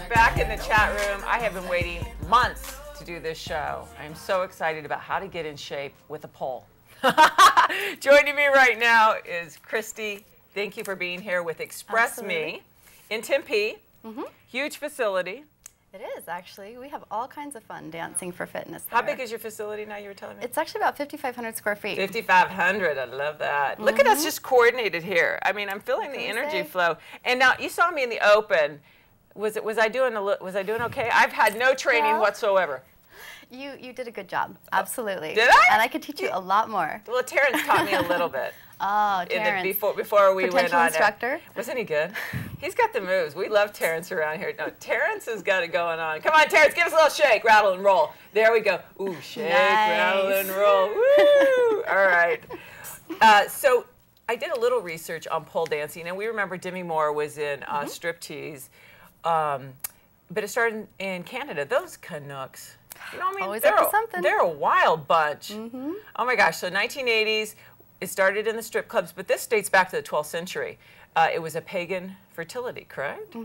Back in the chat room, I have been waiting months to do this show. I'm so excited about how to get in shape with a pole. Joining me right now is Christie. Thank you for being here with Express MiE in Tempe. Huge facility. It is, actually. We have all kinds of fun dancing for fitness there. How big is your facility now, you were telling me? It's actually about 5,500 square feet. 5,500, I love that. Look at us just coordinated here. I mean, I'm feeling the energy flow. And now, you saw me in the open. Was I doing okay? I've had no training whatsoever. You did a good job, absolutely. Did I? And I could teach you a lot more. Well, Terrence taught me a little bit. Oh, Terrence. Before we went on instructor. Wasn't he good? He's got the moves. We love Terrence around here. No, Terrence has got it going on. Come on, Terrence, give us a little shake, rattle, and roll. There we go. Ooh, shake, rattle, and roll. Woo! All right. So I did a little research on pole dancing, and we remember Demi Moore was in striptease, but it started in Canada. Those Canucks. You know what I mean? Always up to something. They're a wild bunch. Oh my gosh, so 1980s, it started in the strip clubs, but this dates back to the 12th century. It was a pagan fertility, correct?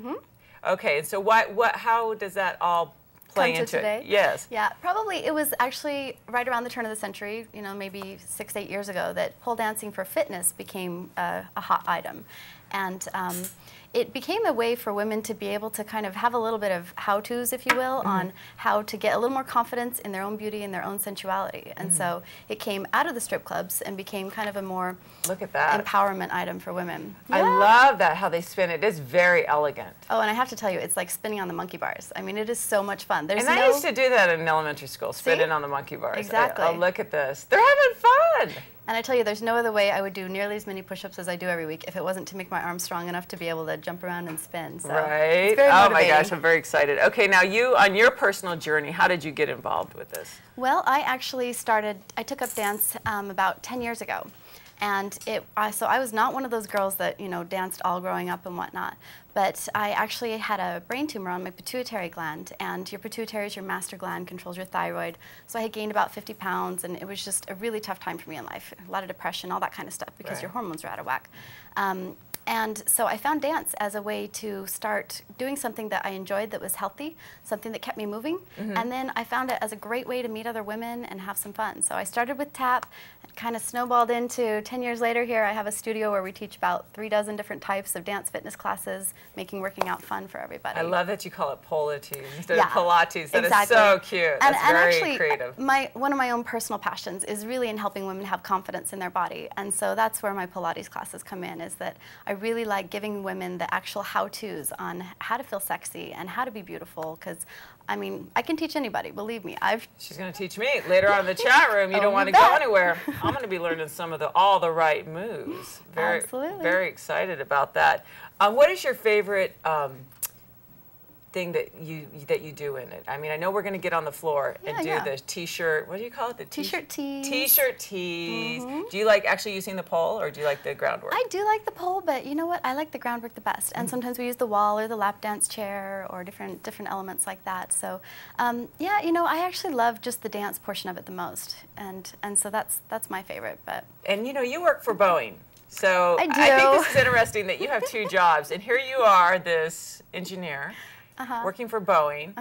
Okay, and so how does that all play into today? It? Yes. Yeah, probably it was actually right around the turn of the century, you know, maybe 6, 8 years ago, that pole dancing for fitness became a hot item. And it became a way for women to be able to kind of have a little bit of how-tos, if you will, on how to get a little more confidence in their own beauty and their own sensuality. And so it came out of the strip clubs and became kind of a more empowerment item for women. I love that, how they spin it. It's very elegant. Oh, and I have to tell you, it's like spinning on the monkey bars. I mean, it is so much fun. I used to do that in elementary school, spinning on the monkey bars. Exactly. Oh, look at this. They're having fun. And I tell you, there's no other way I would do nearly as many push-ups as I do every week if it wasn't to make my arms strong enough to be able to jump around and spin. So it's very oh motivating. my gosh, I'm very excited. Okay, now you, on your personal journey, how did you get involved with this? Well, I actually I took up dance about 10 years ago. And so I was not one of those girls that, you know, danced all growing up and whatnot. But I actually had a brain tumor on my pituitary gland, and your pituitary is your master gland, controls your thyroid. So I had gained about 50 pounds, and it was just a really tough time for me in life. A lot of depression, all that kind of stuff, because your hormones are out of whack. And so I found dance as a way to start doing something that I enjoyed that was healthy, something that kept me moving. And then I found it as a great way to meet other women and have some fun. So I started with tap, and kind of snowballed into 10 years later here I have a studio where we teach about 3 dozen different types of dance fitness classes, making working out fun for everybody. I love that you call it Pilates instead of Pilates. That is so cute. That's very actually, creative. One of my own personal passions is really in helping women have confidence in their body. And so that's where my Pilates classes come in, is that I really like giving women the actual how-tos on how to feel sexy and how to be beautiful, because I mean, I can teach anybody, believe me. She's going to teach me later on in the chat room. You don't want to go anywhere. I'm going to be learning some of all the right moves. Absolutely. Very excited about that. What is your favorite thing that you do in it? I mean, I know we're going to get on the floor and do the t-shirt. What do you call it? The t-shirt tees. T-shirt tees. Do you like actually using the pole, or do you like the groundwork? I do like the pole, but you know what? I like the groundwork the best. And sometimes we use the wall or the lap dance chair or different elements like that. So yeah, you know, I actually love just the dance portion of it the most, and so that's my favorite. And you know, you work for Boeing. So I do. I think this is interesting that you have 2 jobs, and here you are, this engineer, working for Boeing,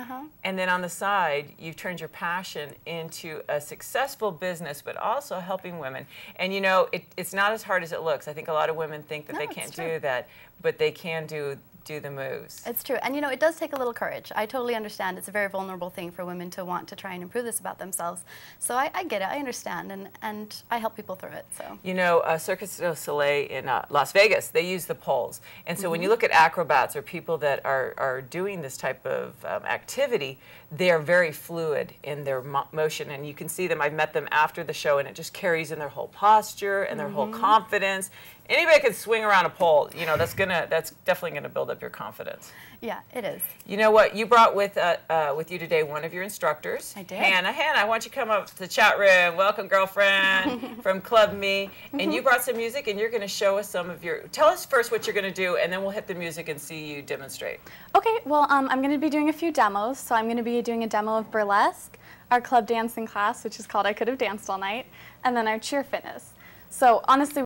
and then on the side, you've turned your passion into a successful business, but also helping women. And you know, it's not as hard as it looks. I think a lot of women think that they can't do that, but they can do the moves. It's true. And you know, it does take a little courage. I totally understand. It's a very vulnerable thing for women to want to try and improve this about themselves. So I get it. I understand. And I help people through it. So you know, Cirque du Soleil in Las Vegas, they use the poles. And so when you look at acrobats or people that are doing this type of activity, they are very fluid in their motion. And you can see them. I've met them after the show, and it just carries in their whole posture and their whole confidence. Anybody can swing around a pole, you know, that's definitely gonna build up your confidence. Yeah, it is. You know what? You brought with you today one of your instructors. I did. Hannah, I want you to come up to the chat room. Welcome, girlfriend, from Club MiE. And you brought some music, and you're gonna show us some of your. Tell us first what you're gonna do, and then we'll hit the music and see you demonstrate. Okay. Well, I'm gonna be doing a few demos. So I'm gonna be doing a demo of Burlesque, our club dancing class, which is called I Could Have Danced All Night, and then our cheer fitness. So honestly,